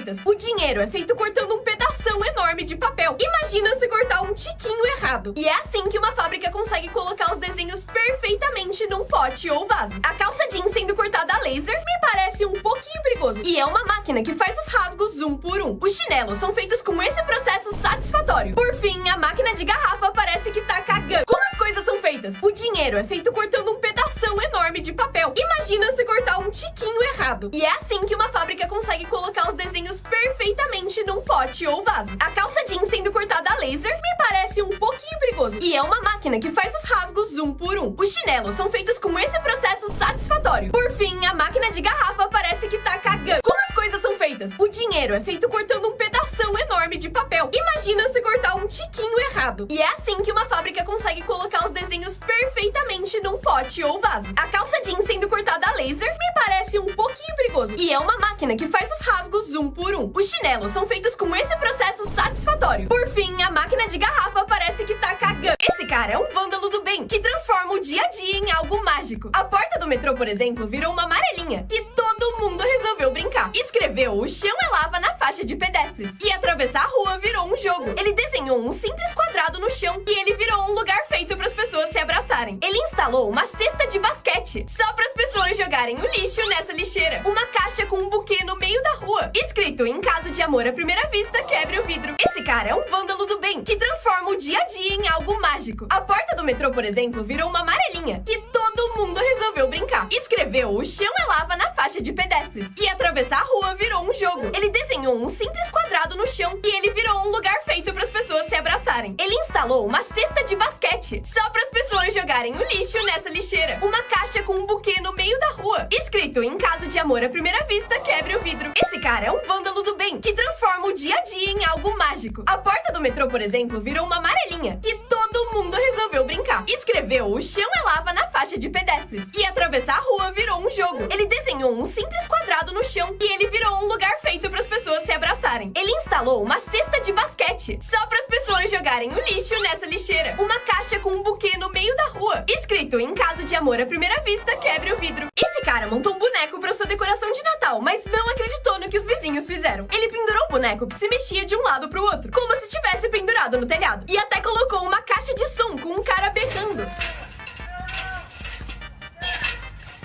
feitas? O dinheiro é feito cortando um pedação enorme de papel. Imagina se cortar um tiquinho errado. E é assim que uma fábrica consegue colocar os desenhos perfeitamente num pote ou vaso. A calça jeans sendo cortada a laser me parece um pouquinho perigoso. E é uma máquina que faz os rasgos um por um. Os chinelos são feitos com esse processo satisfatório. Por fim, a máquina de garrafa parece que tá cagando. Como as coisas são feitas? O dinheiro é feito cortando um pedação enorme de papel. Imagina se cortar um tiquinho errado. E é assim que uma fábrica consegue colocar os desenhos perfeitamente num pote ou vaso. A calça jeans sendo cortada a laser me parece um pouquinho perigoso. E é uma máquina que faz os rasgos um por um. Os chinelos são feitos com esse processo satisfatório. Por fim, a máquina de garrafa parece que tá cagando. Como as coisas são feitas? O dinheiro é feito cortando um pedação enorme de papel. Imagina se cortar um tiquinho errado. E é assim que uma fábrica consegue colocar os desenhos perfeitamente num pote ou vaso. A calça jeans sendo cortada a laser me parece um pouquinho perigoso. E é uma máquina que faz os rasgos um por um. Os chinelos são feitos com esse processo satisfatório. Por fim, a máquina de garrafa parece que tá cagando. Esse cara é um vândalo do bem, que transforma o dia a dia em algo mágico. A porta do metrô, por exemplo, virou uma amarelinha, e todo mundo resolveu brincar. Escreveu "O chão é lava" na faixa de pedestres. E atravessar a rua virou um jogo. Ele desenhou um simples quadrado no chão, e ele virou um lugar feito para as pessoas se abraçarem. Ele instalou uma cesta de basquete, só para as pessoas jogarem o lixo nessa lixeira. Uma caixa com um buquê no meio da rua, escrito "Em caso de amor à primeira vista, quebre o vidro". Esse cara é um vândalo do bem, que transforma o dia a dia em algo mágico. A porta do metrô, por exemplo, virou uma amarelinha, e todo mundo resolveu brincar. Escreveu "O chão é lava" na faixa de pedestres. E atravessar a rua virou um jogo. Ele desenhou um simples quadrado no chão, e ele virou um lugar feito para as pessoas se abraçarem. Ele instalou uma cesta de basquete, só para as pessoas jogarem o lixo nessa lixeira. Uma caixa com um buquê no meio da rua, escrito "Em caso de amor à primeira vista, quebre o vidro". Esse cara é um vândalo do bem, que transforma o dia a dia em algo mágico. A porta do metrô, por exemplo, virou uma amarelinha, e todo mundo resolveu brincar. Escreveu "O chão é lava" na faixa de pedestres. E atravessar a rua virou um jogo. Ele desenhou um simples quadrado no chão, e ele virou um lugar feito para as pessoas se abraçarem. Ele instalou uma cesta de basquete, só para as pessoas jogarem o lixo nessa lixeira. Uma caixa com um buquê no meio da rua, escrito "Em caso de amor à primeira vista, quebre o vidro". Esse cara montou um boneco para sua decoração de Natal, mas não acreditou no que os vizinhos fizeram. Ele pendurou o boneco que se mexia de um lado pro outro, como se tivesse pendurado no telhado. E até colocou uma caixa de som com um cara berrando.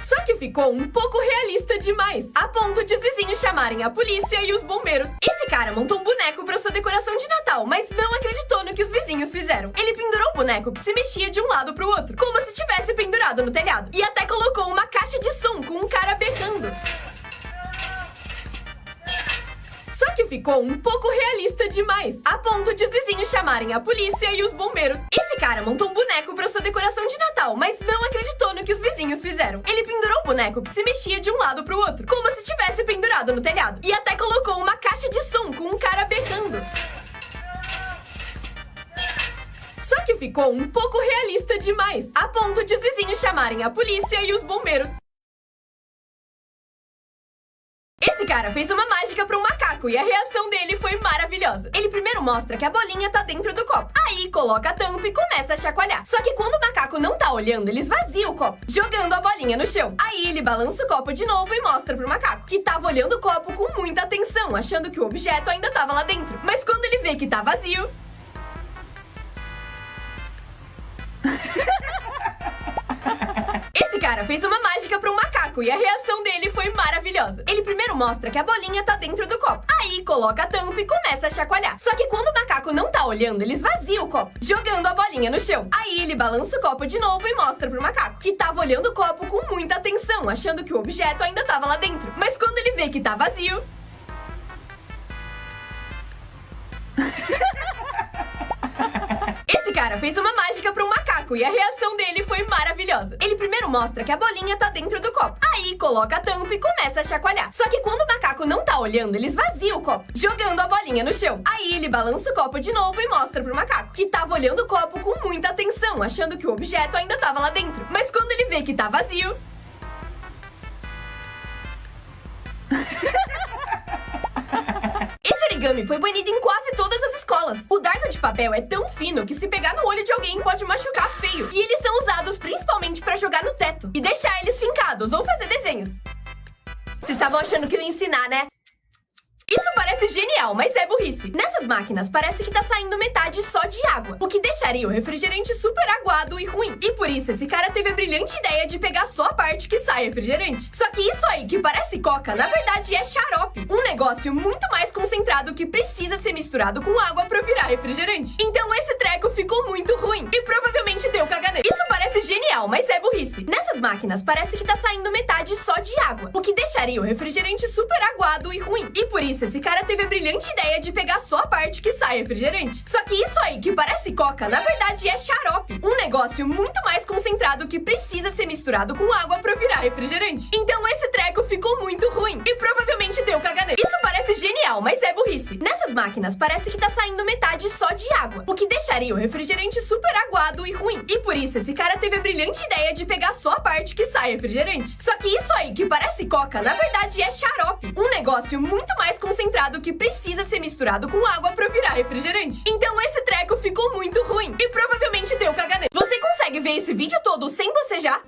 Só que ficou um pouco realista demais, a ponto de os vizinhos chamarem a polícia e os bombeiros. Esse cara montou um boneco para sua decoração de Natal, mas não acreditou no que os vizinhos fizeram. Ele pendurou o boneco que se mexia de um lado pro outro, como se tivesse pendurado no telhado. E até colocou uma caixa de som com um cara berrando. Só que ficou um pouco realista demais, a ponto de os vizinhos chamarem a polícia e os bombeiros. Esse cara montou um boneco para sua decoração de Natal, mas não acreditou no que os vizinhos fizeram. Ele pendurou o boneco que se mexia de um lado pro outro, como se tivesse pendurado no telhado. E até colocou uma caixa de som com um cara berrando. Só que ficou um pouco realista demais, a ponto de os vizinhos chamarem a polícia e os bombeiros. Esse cara fez uma mágica para um macaco e a reação dele foi maravilhosa. Ele primeiro mostra que a bolinha tá dentro do copo. Aí coloca a tampa e começa a chacoalhar. Só que quando o macaco não tá olhando, ele esvazia o copo, jogando a bolinha no chão. Aí ele balança o copo de novo e mostra pro macaco, que tava olhando o copo com muita atenção, achando que o objeto ainda tava lá dentro. Mas quando ele vê que tá vazio... Esse cara fez uma mágica para um macaco e a reação dele foi maravilhosa. Ele primeiro mostra que a bolinha tá dentro do copo. Aí coloca a tampa e começa a chacoalhar. Só que quando o macaco não tá olhando, ele esvazia o copo, jogando a bolinha no chão. Aí ele balança o copo de novo e mostra pro macaco, que tava olhando o copo com muita atenção, achando que o objeto ainda tava lá dentro. Mas quando ele vê que tá vazio... Esse cara fez uma mágica para um macaco e a reação dele foi maravilhosa. Ele primeiro mostra que a bolinha tá dentro do copo. Aí coloca a tampa e começa a chacoalhar. Só que quando o macaco não tá olhando, ele esvazia o copo, jogando a bolinha no chão. Aí ele balança o copo de novo e mostra pro macaco, que tava olhando o copo com muita atenção, achando que o objeto ainda tava lá dentro. Mas quando ele vê que tá vazio... Esse origami foi banido em quase todas as escolas. O dardo de papel é tão fino que se pegar no olho de alguém pode machucar feio. E eles são usados principalmente para jogar no teto e deixar eles fincados ou fazer desenhos. Vocês estavam achando que eu ia ensinar, né? Isso parece parece genial, mas é burrice. Nessas máquinas parece que tá saindo metade só de água, o que deixaria o refrigerante super aguado e ruim. E por isso esse cara teve a brilhante ideia de pegar só a parte que sai refrigerante. Só que isso aí que parece coca, na verdade é xarope. Um negócio muito mais concentrado que precisa ser misturado com água pra virar refrigerante. Então esse treco ficou muito ruim e provavelmente deu caganeira. Isso parece genial, mas é burrice. Nessas máquinas parece que tá saindo metade só de água, o que deixaria o refrigerante super aguado e ruim. E por isso esse cara teve a brilhante ideia de pegar só a parte que sai refrigerante. Só que isso aí que parece coca, na verdade é xarope. Um negócio muito mais concentrado que precisa ser misturado com água pra virar refrigerante. Então esse treco ficou muito ruim e provavelmente deu caganeira. Isso parece genial, mas é burrice. Nessas máquinas parece que tá saindo metade só de água, o que deixaria o refrigerante super aguado e ruim. E por isso esse cara teve a brilhante ideia de pegar só a parte que sai refrigerante. Só que isso aí que parece coca, na verdade é xarope. Um negócio muito mais concentrado que precisa ser misturado com água pra virar refrigerante. Então esse treco ficou muito ruim e provavelmente deu caganeira. Você consegue ver esse vídeo todo sem bocejar?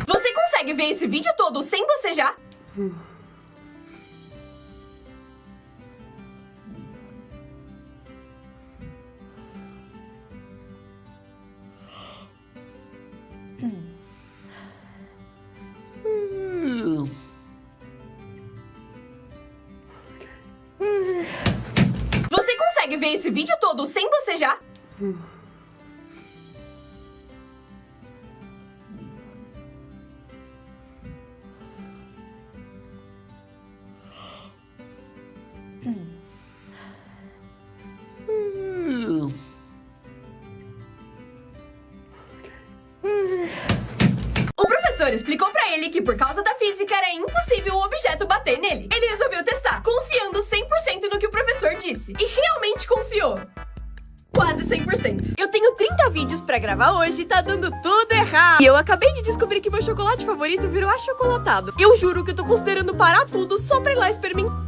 Você consegue ver esse vídeo todo sem bocejar? Você consegue ver esse vídeo todo sem bocejar? O professor explicou pra ele que por causa da física era impossível o objeto bater nele. Ele resolveu testar, confiando 100% no que o professor disse. E realmente confiou. Quase 100%. Eu tenho 30 vídeos pra gravar hoje e tá dando tudo errado. E eu acabei de descobrir que meu chocolate favorito virou achocolatado. Eu juro que eu tô considerando parar tudo só pra ir lá experimentar.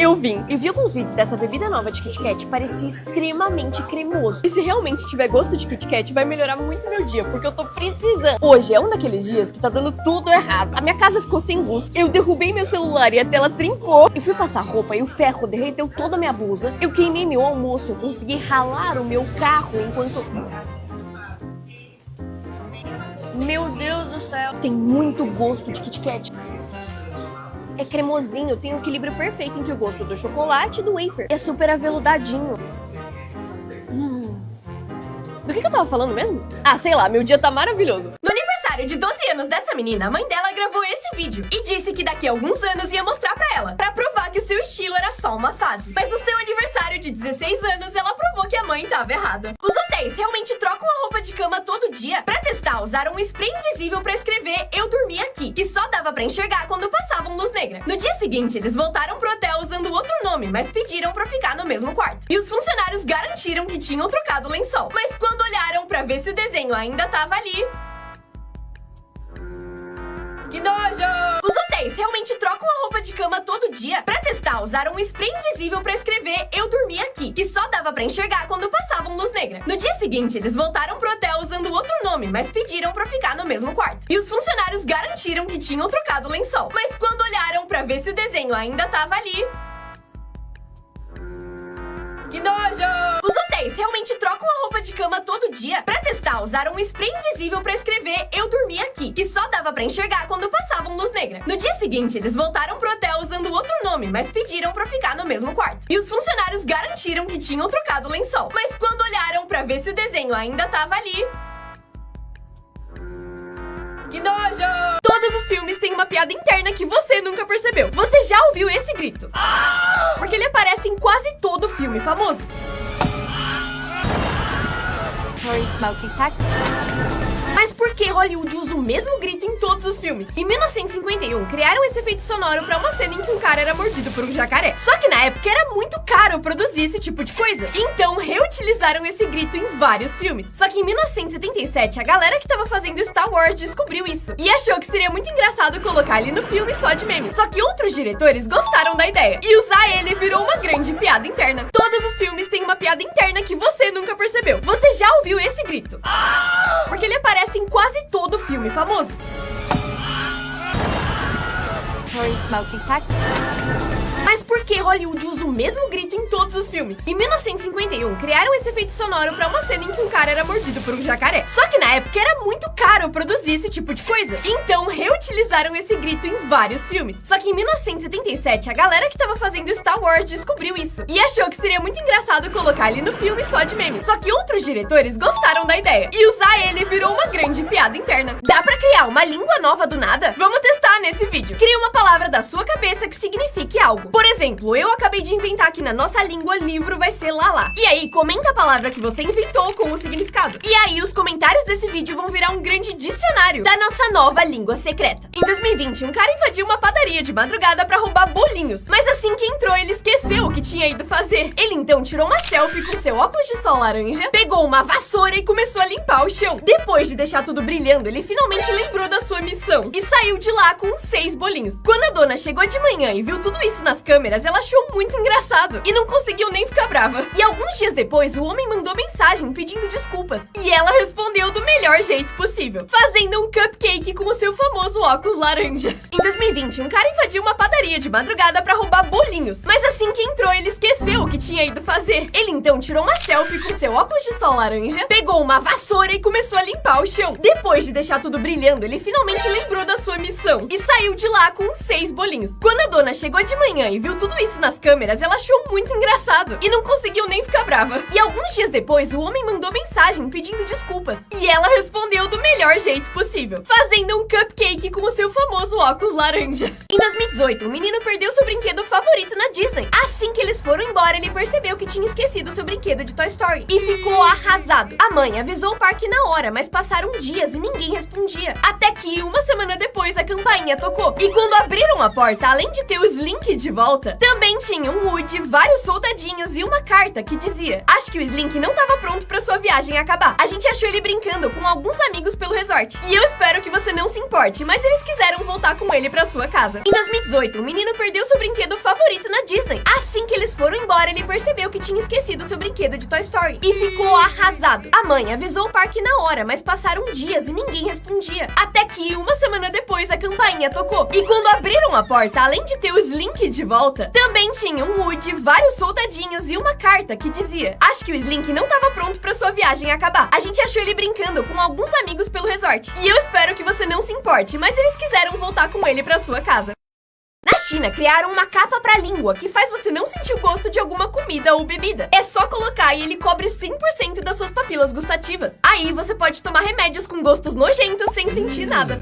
Eu vim e vi alguns vídeos dessa bebida nova de Kit Kat, parecia extremamente cremoso. E se realmente tiver gosto de Kit Kat, vai melhorar muito meu dia, porque eu tô precisando. Hoje é um daqueles dias que tá dando tudo errado. A minha casa ficou sem luz, eu derrubei meu celular e a tela trincou. Eu fui passar roupa e o ferro derreteu toda a minha blusa. Eu queimei meu almoço, eu consegui ralar o meu carro enquanto... Meu Deus do céu, tem muito gosto de Kit Kat. É cremosinho, tem um equilíbrio perfeito entre o gosto do chocolate e do wafer. É super aveludadinho. Do que eu tava falando mesmo? Ah, sei lá, meu dia tá maravilhoso. No aniversário de 12 anos dessa menina, a mãe dela gravou esse vídeo e disse que daqui a alguns anos ia mostrar pra ela, pra provar que o seu estilo era só uma fase. Mas no seu aniversário de 16 anos, ela provou que a mãe tava errada. Os hotéis realmente trocam a roupa de cama todo dia. Pra testar, usaram um spray invisível pra escrever "Eu dormi aqui", que só dava pra enxergar quando passavam luz negra. No dia seguinte, eles voltaram pro hotel usando outro nome, mas pediram pra ficar no mesmo quarto. E os funcionários garantiram que tinham trocado o lençol. Mas quando olharam pra ver se o desenho ainda tava ali... Que nojo! Os hotéis realmente trocam a roupa de cama todo dia. Pra testar, usaram um spray invisível pra escrever "Eu dormi aqui", que só dava pra enxergar quando passavam luz negra. No dia seguinte, eles voltaram pro hotel usando outro nome, mas pediram pra ficar no mesmo quarto. E os funcionários garantiram que tinham trocado o lençol. Mas quando olharam pra ver se o desenho ainda tava ali... Que nojo! Os hotéis realmente trocam a roupa de cama todo dia. Pra testar, usaram um spray invisível pra escrever "Eu dormi aqui", que só dava pra enxergar quando passavam luz negra. No dia seguinte, eles voltaram pro hotel usando outro nome, mas pediram pra ficar no mesmo quarto. E os funcionários garantiram que tinham trocado o lençol. Mas quando olharam pra ver se o desenho ainda tava ali... Que nojo! Todos os filmes têm uma piada interna que você nunca percebeu. Você já ouviu esse grito? Porque ele aparece em quase todo filme famoso. Mas por que Hollywood usa o mesmo grito em todos todos os filmes. Em 1951, criaram esse efeito sonoro pra uma cena em que um cara era mordido por um jacaré. Só que na época era muito caro produzir esse tipo de coisa, então reutilizaram esse grito em vários filmes. Só que em 1977, a galera que tava fazendo Star Wars descobriu isso e achou que seria muito engraçado colocar ele no filme só de meme. Só que outros diretores gostaram da ideia e usar ele virou uma grande piada interna. Todos os filmes têm uma piada interna que você nunca percebeu. Você já ouviu esse grito? Porque ele aparece em quase todo filme famoso. Mas por que Hollywood usa o mesmo grito em todos os filmes? Em 1951, criaram esse efeito sonoro pra uma cena em que um cara era mordido por um jacaré. Só que na época era muito caro produzir esse tipo de coisa, então reutilizaram esse grito em vários filmes. Só que em 1977, a galera que tava fazendo Star Wars descobriu isso e achou que seria muito engraçado colocar ele no filme só de meme. Só que outros diretores gostaram da ideia e usar ele virou uma grande piada interna. Dá pra criar uma língua nova do nada? Vamos testar nesse vídeo. Crie uma palavra da sua cabeça que signifique algo. Por exemplo, eu acabei de inventar que na nossa língua livro vai ser lalá. E aí, comenta a palavra que você inventou com o significado. E aí, os comentários desse vídeo vão virar um grande dicionário da nossa nova língua secreta. Em 2020, um cara invadiu uma padaria de madrugada pra roubar bolinhos. Mas assim que entrou, ele esqueceu o que tinha ido fazer. Ele então tirou uma selfie com seu óculos de sol laranja, pegou uma vassoura e começou a limpar o chão. Depois de deixar tudo brilhando, ele finalmente lembrou da sua missão e saiu de lá com 6 bolinhos. Quando a dona chegou de manhã e viu tudo isso nas câmeras, ela achou muito engraçado e não conseguiu nem ficar brava. E alguns dias depois, o homem mandou mensagem pedindo desculpas. E ela respondeu do melhor jeito possível, fazendo um cupcake com o seu famoso óculos laranja. Em 2020, um cara invadiu uma padaria de madrugada pra roubar bolinhos. Mas assim que entrou, ele esqueceu o que tinha ido fazer. Ele então tirou uma selfie com seu óculos de sol laranja, pegou uma vassoura e começou a limpar o chão. Depois de deixar tudo brilhando, ele finalmente lembrou da sua missão e saiu de lá com 6 bolinhos. Quando a dona chegou de manhã e viu tudo isso nas câmeras, ela achou muito engraçado e não conseguiu nem ficar brava. E alguns dias depois, o homem mandou mensagem pedindo desculpas. E ela respondeu do melhor jeito possível, fazendo um cupcake com o seu famoso óculos laranja. Em 2018, um menino perdeu seu brinquedo favorito na Disney. Assim que eles foram embora, ele percebeu que tinha esquecido seu brinquedo de Toy Story e ficou arrasado. A mãe avisou o parque na hora, mas passaram dias e ninguém respondia. Até que, uma semana depois, a campainha tocou. E quando abriram a porta, além de ter o Slink de volta, também tinha um Woody, vários soldadinhos e uma carta que dizia: acho que o Slink não estava pronto pra sua viagem acabar. A gente achou ele brincando com alguns amigos pelo resort. E eu espero que você não se importe, mas eles quiseram voltar com ele pra sua casa. Em 2018, um menino perdeu seu brinquedo favorito na Disney. Assim que eles foram embora, ele percebeu que tinha esquecido seu brinquedo de Toy Story e ficou arrasado. A mãe avisou o parque na hora, mas passaram dias e ninguém respondia. Até que, uma semana depois, a campainha tocou. E quando abriram a porta, além de ter o Slink de volta, também tinha um Woody, vários soldadinhos e uma carta que dizia: acho que o Slink não estava pronto pra sua viagem acabar. A gente achou ele brincando com alguns amigos pelo resort. E eu espero que você não se importe, mas eles quiseram voltar com ele pra sua casa. Na China, criaram uma capa pra língua que faz você não sentir o gosto de alguma comida ou bebida. É só colocar e ele cobre 100% das suas papilas gustativas. Aí você pode tomar remédios com gostos nojentos sem sentir nada.